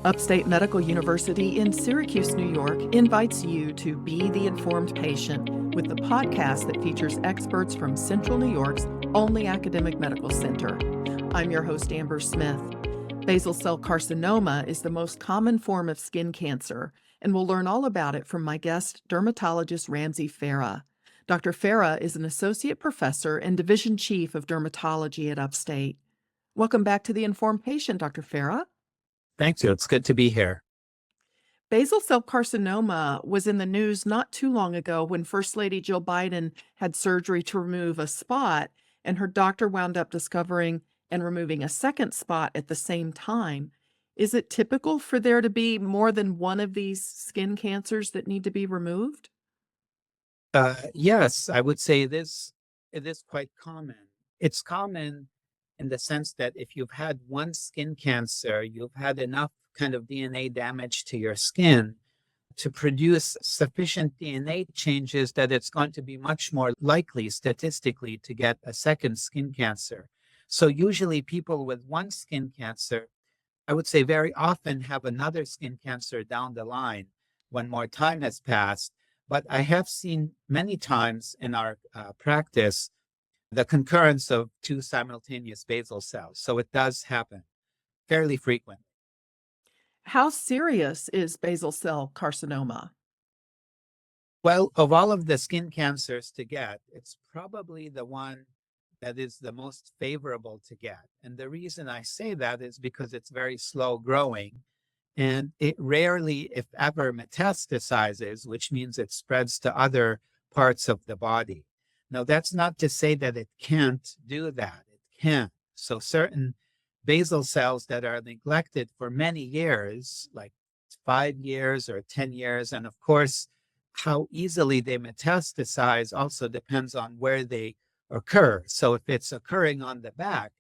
Upstate Medical University in Syracuse, New York, invites you to Be the Informed Patient with the podcast that features experts from Central New York's only academic medical center. I'm your host, Amber Smith. Basal cell carcinoma is the most common form of skin cancer, and we'll learn all about it from my guest, dermatologist Ramsay Farah. Dr. Farah is an associate professor and division chief of dermatology at Upstate. Welcome back to The Informed Patient, Dr. Farah. Thank you. It's good to be here. Basal cell carcinoma was in the news not too long ago when First Lady Jill Biden had surgery to remove a spot, and her doctor wound up discovering and removing a second spot at the same time. Is it typical for there to be more than one of these skin cancers that need to be removed? Yes, I would say it is quite common. It's common in the sense that if you've had one skin cancer, you've had enough kind of DNA damage to your skin to produce sufficient DNA changes that it's going to be much more likely statistically to get a second skin cancer. So usually people with one skin cancer, I would say very often have another skin cancer down the line when more time has passed. But I have seen many times in our practice the concurrence of two simultaneous basal cells. So it does happen fairly frequent. How serious is basal cell carcinoma? Well, of all of the skin cancers to get, it's probably the one that is the most favorable to get. And the reason I say that is because it's very slow growing and it rarely, if ever, metastasizes, which means it spreads to other parts of the body. Now, that's not to say that it can't do that. It can. So certain basal cells that are neglected for many years, like 5 years or 10 years, and of course, how easily they metastasize also depends on where they occur. So if it's occurring on the back,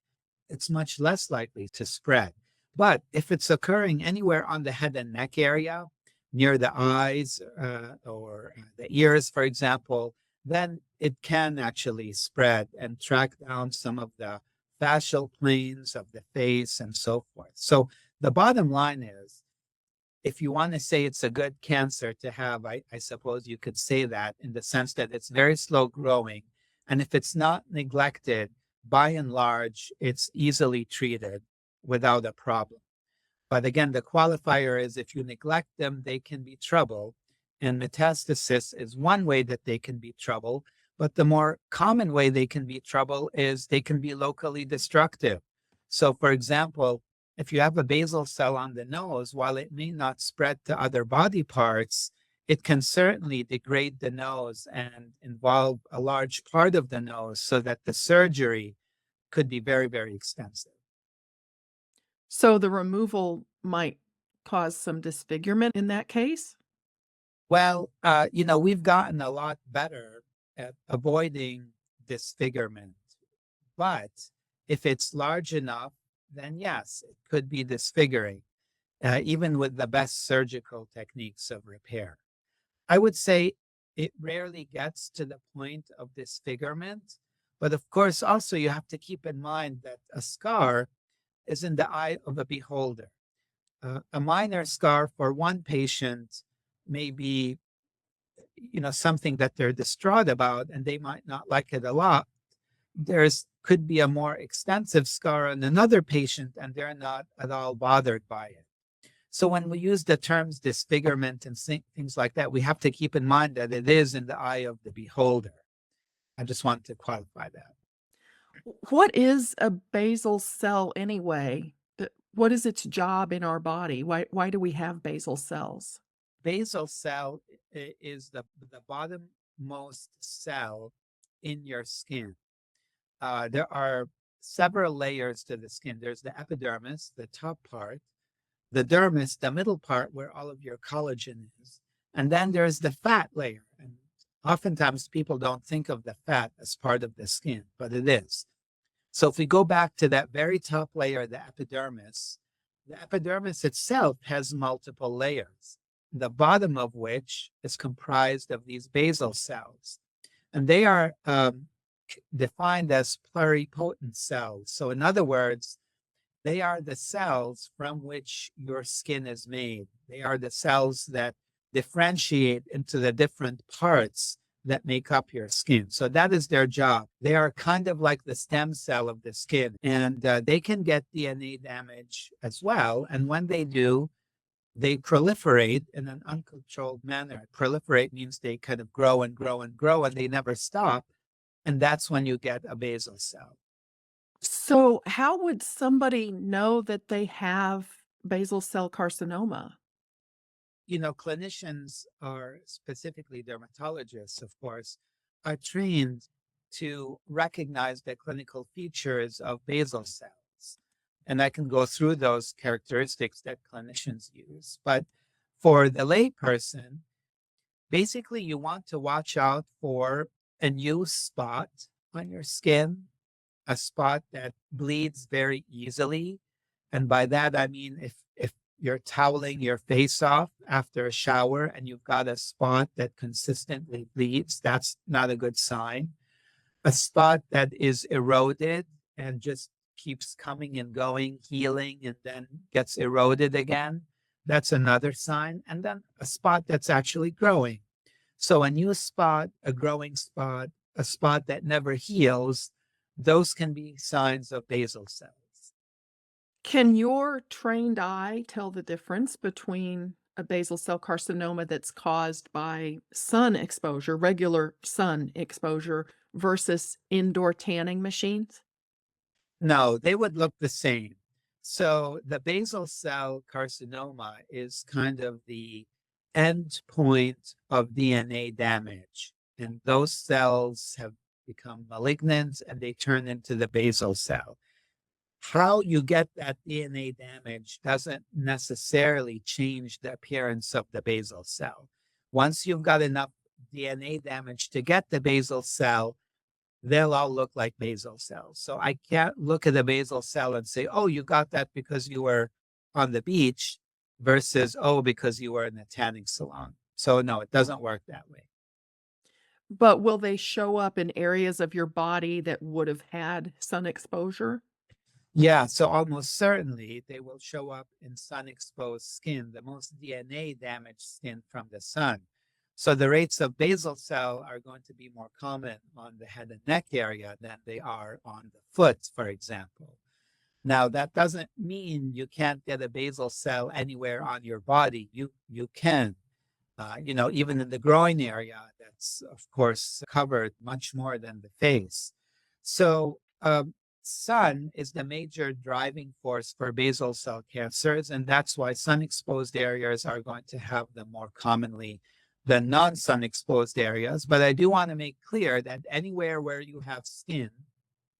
it's much less likely to spread. But if it's occurring anywhere on the head and neck area, near the eyes or the ears, for example, then it can actually spread and track down some of the fascial planes of the face and so forth. So the bottom line is, if you want to say it's a good cancer to have, I suppose you could say that in the sense that it's very slow growing. And if it's not neglected, by and large, it's easily treated without a problem. But again, the qualifier is if you neglect them, they can be trouble. And metastasis is one way that they can be trouble. But the more common way they can be trouble is they can be locally destructive. So, for example, if you have a basal cell on the nose, while it may not spread to other body parts, it can certainly degrade the nose and involve a large part of the nose so that the surgery could be very, very extensive. So the removal might cause some disfigurement in that case? Well, we've gotten a lot better at avoiding disfigurement. But if it's large enough, then yes, it could be disfiguring, even with the best surgical techniques of repair. I would say it rarely gets to the point of disfigurement. But of course, also you have to keep in mind that a scar is in the eye of a beholder. A minor scar for one patient may be, something that they're distraught about, and they might not like it a lot. Could be a more extensive scar on another patient, and they're not at all bothered by it. So when we use the terms disfigurement and things like that, we have to keep in mind that it is in the eye of the beholder. I just want to qualify that. What is a basal cell anyway? What is its job in our body? Why do we have basal cells? Basal cell is the bottommost cell in your skin. There are several layers to the skin. There's the epidermis, the top part, the dermis, the middle part where all of your collagen is, and then there's the fat layer. And oftentimes people don't think of the fat as part of the skin, but it is. So if we go back to that very top layer, the epidermis itself has multiple layers, the bottom of which is comprised of these basal cells. And they are defined as pluripotent cells. So in other words, They are the cells from which your skin is made. They are the cells that differentiate into the different parts that make up your skin. So that is their job. They are kind of like the stem cell of the skin, and they can get DNA damage as well. And when they do, they proliferate in an uncontrolled manner. Proliferate means they kind of grow and grow and grow, and they never stop. And that's when you get a basal cell. So, how would somebody know that they have basal cell carcinoma? Clinicians are specifically dermatologists, of course, are trained to recognize the clinical features of basal cells. And I can go through those characteristics that clinicians use. But for the layperson, basically, you want to watch out for a new spot on your skin, a spot that bleeds very easily. And by that, I mean if you're toweling your face off after a shower and you've got a spot that consistently bleeds, that's not a good sign. A spot that is eroded and just keeps coming and going, healing, and then gets eroded again, that's another sign. And then a spot that's actually growing. So a new spot, a growing spot, a spot that never heals, those can be signs of basal cells. Can your trained eye tell the difference between a basal cell carcinoma that's caused by sun exposure, regular sun exposure, versus indoor tanning machines? No, they would look the same. So the basal cell carcinoma is kind of the end point of DNA damage. And those cells have become malignant and they turn into the basal cell. How you get that DNA damage doesn't necessarily change the appearance of the basal cell. Once you've got enough DNA damage to get the basal cell, they'll all look like basal cells. So I can't look at a basal cell and say, oh, you got that because you were on the beach versus, oh, because you were in a tanning salon. So no, it doesn't work that way. But will they show up in areas of your body that would have had sun exposure? Yeah, so almost certainly they will show up in sun exposed skin, the most DNA damaged skin from the sun. So the rates of basal cell are going to be more common on the head and neck area than they are on the foot, for example. Now, that doesn't mean you can't get a basal cell anywhere on your body. You can. Even in the groin area, that's of course covered much more than the face. So, sun is the major driving force for basal cell cancers, and that's why sun exposed areas are going to have them more commonly than non sun exposed areas. But I do want to make clear that anywhere where you have skin,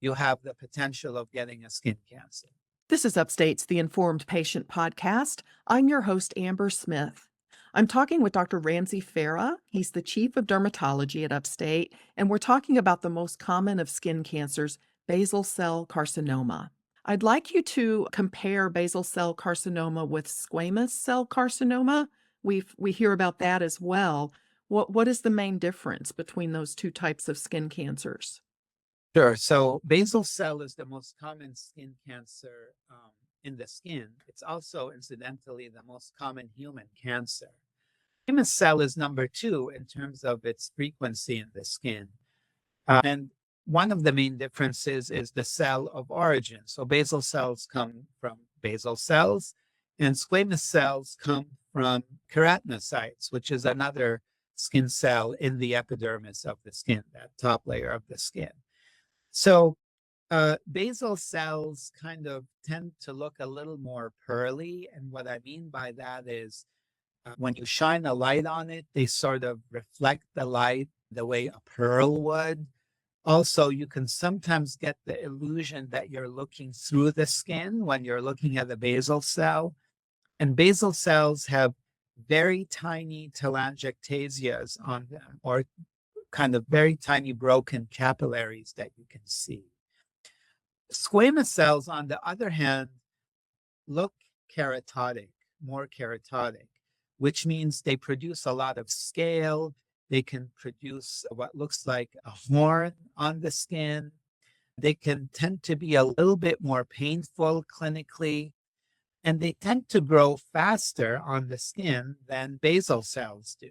you have the potential of getting a skin cancer. This is Upstate's The Informed Patient Podcast. I'm your host, Amber Smith. I'm talking with Dr. Ramsay Farah. He's the chief of dermatology at Upstate, and we're talking about the most common of skin cancers, basal cell carcinoma. I'd like you to compare basal cell carcinoma with squamous cell carcinoma. We hear about that as well. What is the main difference between those two types of skin cancers? Sure. So basal cell is the most common skin cancer in the skin. It's also, incidentally, the most common human cancer. Squamous cell is number two in terms of its frequency in the skin. And one of the main differences is the cell of origin. So basal cells come from basal cells, and squamous cells come from keratinocytes, which is another skin cell in the epidermis of the skin, that top layer of the skin. So basal cells kind of tend to look a little more pearly. And what I mean by that is when you shine a light on it, they sort of reflect the light the way a pearl would. Also, you can sometimes get the illusion that you're looking through the skin when you're looking at a basal cell. And basal cells have very tiny telangiectasias on them, or kind of very tiny broken capillaries that you can see. Squamous cells, on the other hand, look keratotic, more keratotic, which means they produce a lot of scale. They can produce what looks like a horn on the skin. They can tend to be a little bit more painful clinically, and they tend to grow faster on the skin than basal cells do.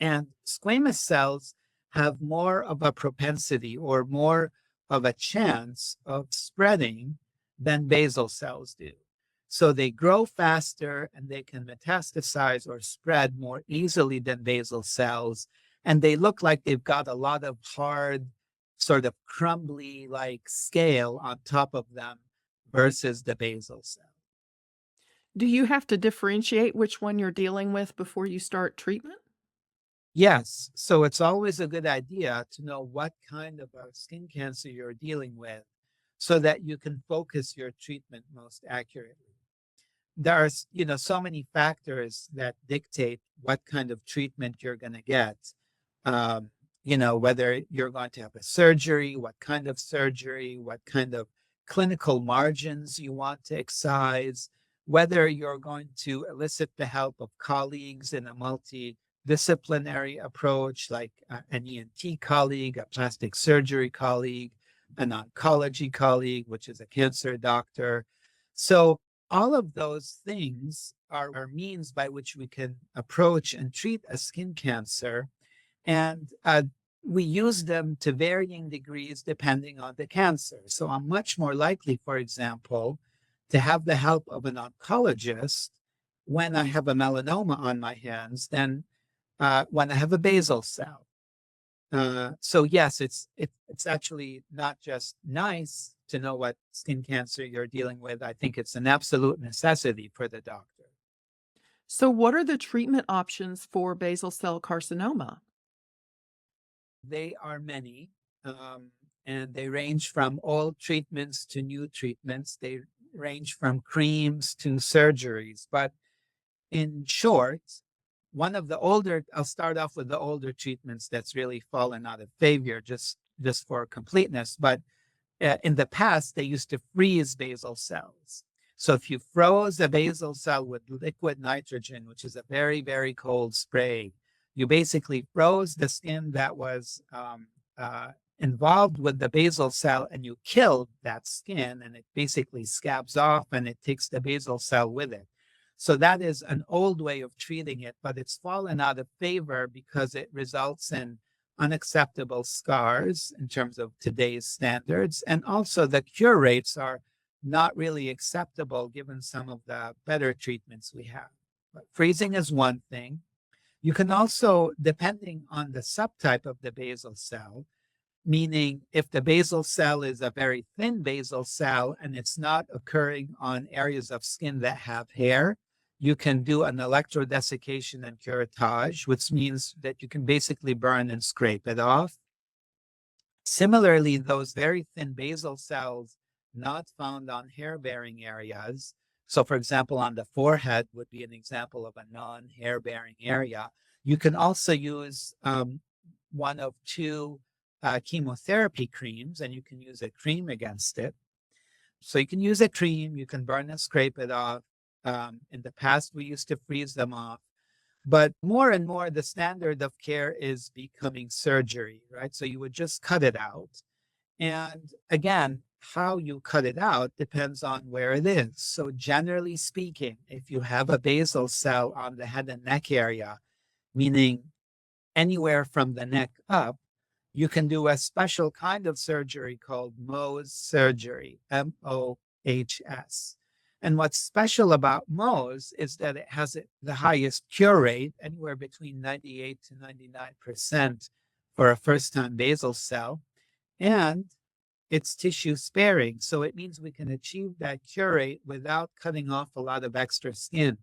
And squamous cells have more of a propensity or more of a chance of spreading than basal cells do. So they grow faster and they can metastasize or spread more easily than basal cells. And they look like they've got a lot of hard, sort of crumbly like scale on top of them versus the basal cell. Do you have to differentiate which one you're dealing with before you start treatment? Yes. So it's always a good idea to know what kind of a skin cancer you're dealing with so that you can focus your treatment most accurately. There's, so many factors that dictate what kind of treatment you're going to get. Um, whether you're going to have a surgery, what kind of surgery, what kind of clinical margins you want to excise, whether you're going to elicit the help of colleagues in a multidisciplinary approach, like an ENT colleague, a plastic surgery colleague, an oncology colleague, which is a cancer doctor. So all of those things are means by which we can approach and treat a skin cancer. And we use them to varying degrees depending on the cancer. So I'm much more likely, for example, to have the help of an oncologist when I have a melanoma on my hands than when I have a basal cell. So yes, it's actually not just nice to know what skin cancer you're dealing with. I think it's an absolute necessity for the doctor. So, what are the treatment options for basal cell carcinoma? They are many, and they range from old treatments to new treatments. They range from creams to surgeries. But in short, I'll start off with the older treatments that's really fallen out of favor just for completeness. But in the past, they used to freeze basal cells. So if you froze a basal cell with liquid nitrogen, which is a very, very cold spray, you basically froze the skin that was involved with the basal cell, and you killed that skin, and it basically scabs off and it takes the basal cell with it. So that is an old way of treating it, but it's fallen out of favor because it results in unacceptable scars in terms of today's standards. And also the cure rates are not really acceptable given some of the better treatments we have. But freezing is one thing. You can also, depending on the subtype of the basal cell, meaning if the basal cell is a very thin basal cell and it's not occurring on areas of skin that have hair, you can do an electrodesiccation and curettage, which means that you can basically burn and scrape it off. Similarly, those very thin basal cells not found on hair-bearing areas, so for example, on the forehead would be an example of a non-hair-bearing area. You can also use one of two chemotherapy creams, and you can use a cream against it. So you can use a cream, you can burn and scrape it off. In the past, we used to freeze them off. But more and more, the standard of care is becoming surgery, right? So you would just cut it out. And again, how you cut it out depends on where it is. So generally speaking, if you have a basal cell on the head and neck area, meaning anywhere from the neck up, you can do a special kind of surgery called Mohs surgery, Mohs. And what's special about Mohs is that it has the highest cure rate, anywhere between 98 to 99% for a first-time basal cell. And it's tissue sparing. So it means we can achieve that cure rate without cutting off a lot of extra skin,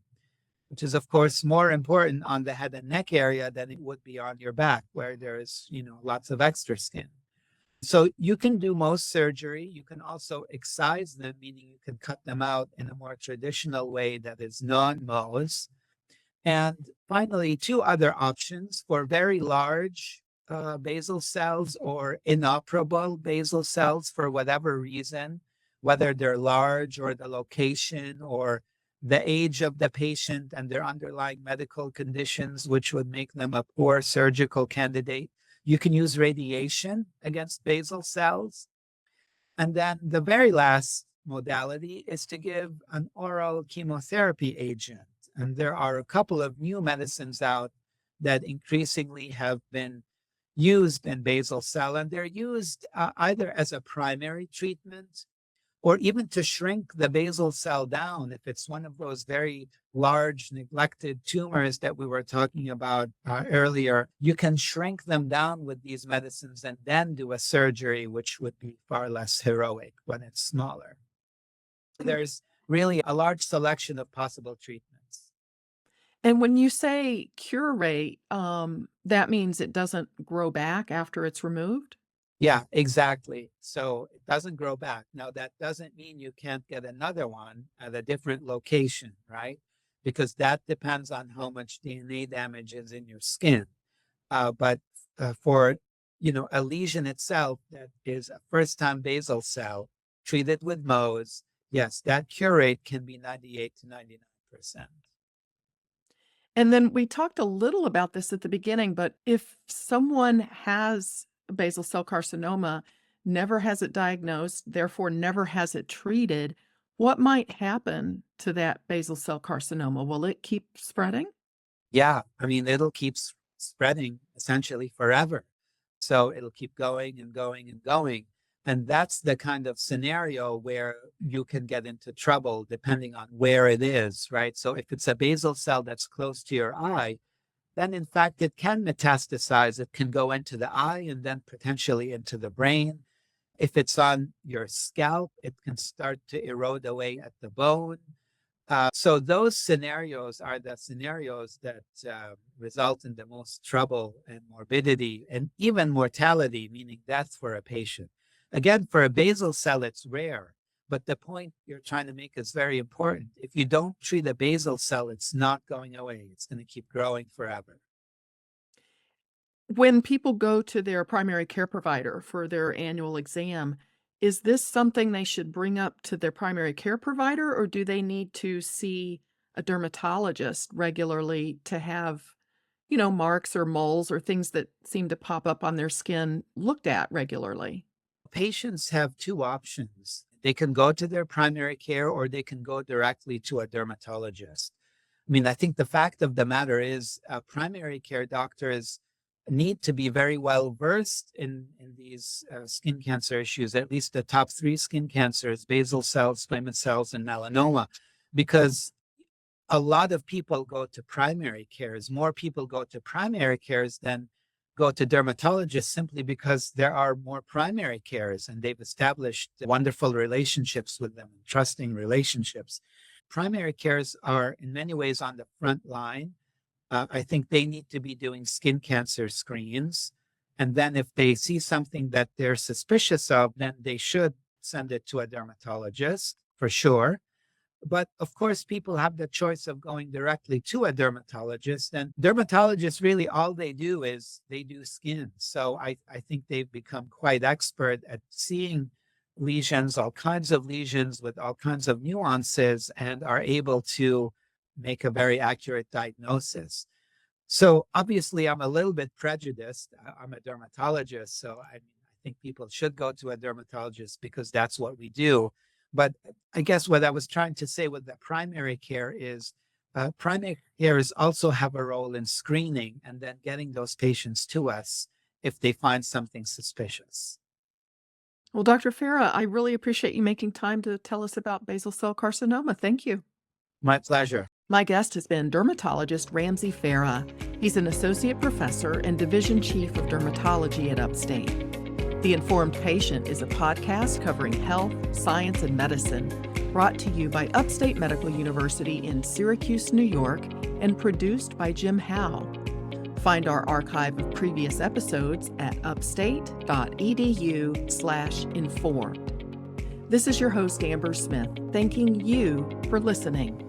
which is, of course, more important on the head and neck area than it would be on your back, where there's, lots of extra skin. So you can do Mohs surgery. You can also excise them, meaning you can cut them out in a more traditional way that is non-Mohs. And finally, two other options for very large basal cells or inoperable basal cells for whatever reason, whether they're large or the location or the age of the patient and their underlying medical conditions, which would make them a poor surgical candidate. You can use radiation against basal cells. And then the very last modality is to give an oral chemotherapy agent. And there are a couple of new medicines out that increasingly have been used in basal cell, and they're used either as a primary treatment or even to shrink the basal cell down. If it's one of those very large neglected tumors that we were talking about earlier, you can shrink them down with these medicines and then do a surgery, which would be far less heroic when it's smaller. There's really a large selection of possible treatments. And when you say cure rate, that means it doesn't grow back after it's removed? Yeah, exactly. So it doesn't grow back. Now, that doesn't mean you can't get another one at a different location, right? Because that depends on how much DNA damage is in your skin. But for a lesion itself that is a first-time basal cell treated with Mohs, yes, that cure rate can be 98 to 99%. And then we talked a little about this at the beginning, but if someone has basal cell carcinoma, never has it diagnosed, therefore never has it treated, what might happen to that basal cell carcinoma? Will it keep spreading? Yeah, I mean, it'll keep spreading essentially forever. So it'll keep going and going and going. And that's the kind of scenario where you can get into trouble depending on where it is, right? So if it's a basal cell that's close to your eye, then in fact it can metastasize. It can go into the eye and then potentially into the brain. If it's on your scalp, it can start to erode away at the bone. So those scenarios are the scenarios that result in the most trouble and morbidity and even mortality, meaning death for a patient. Again, for a basal cell, it's rare, but the point you're trying to make is very important. If you don't treat a basal cell, it's not going away. It's going to keep growing forever. When people go to their primary care provider for their annual exam, is this something they should bring up to their primary care provider, or do they need to see a dermatologist regularly to have, marks or moles or things that seem to pop up on their skin looked at regularly? Patients have two options. They can go to their primary care or they can go directly to a dermatologist. I mean, I think the fact of the matter is primary care doctors need to be very well versed in these skin cancer issues, at least the top three skin cancers, basal cells, squamous cells, and melanoma, because a lot of people go to primary cares. More people go to primary cares than go to dermatologists simply because there are more primary cares and they've established wonderful relationships with them, trusting relationships. Primary cares are in many ways on the front line. I think they need to be doing skin cancer screens. And then if they see something that they're suspicious of, then they should send it to a dermatologist for sure. But of course, people have the choice of going directly to a dermatologist. And dermatologists really all they do is they do skin. So I think they've become quite expert at seeing lesions, all kinds of lesions with all kinds of nuances, and are able to make a very accurate diagnosis. So obviously, I'm a little bit prejudiced. I'm a dermatologist, so I think people should go to a dermatologist because that's what we do. But I guess what I was trying to say with the primary care is primary carers also have a role in screening and then getting those patients to us if they find something suspicious. Well, Dr. Farah, I really appreciate you making time to tell us about basal cell carcinoma. Thank you. My pleasure. My guest has been dermatologist Ramsay Farah. He's an associate professor and division chief of dermatology at Upstate. The Informed Patient is a podcast covering health, science, and medicine, brought to you by Upstate Medical University in Syracuse, New York, and produced by Jim Howe. Find our archive of previous episodes at upstate.edu/informed. This is your host, Amber Smith, thanking you for listening.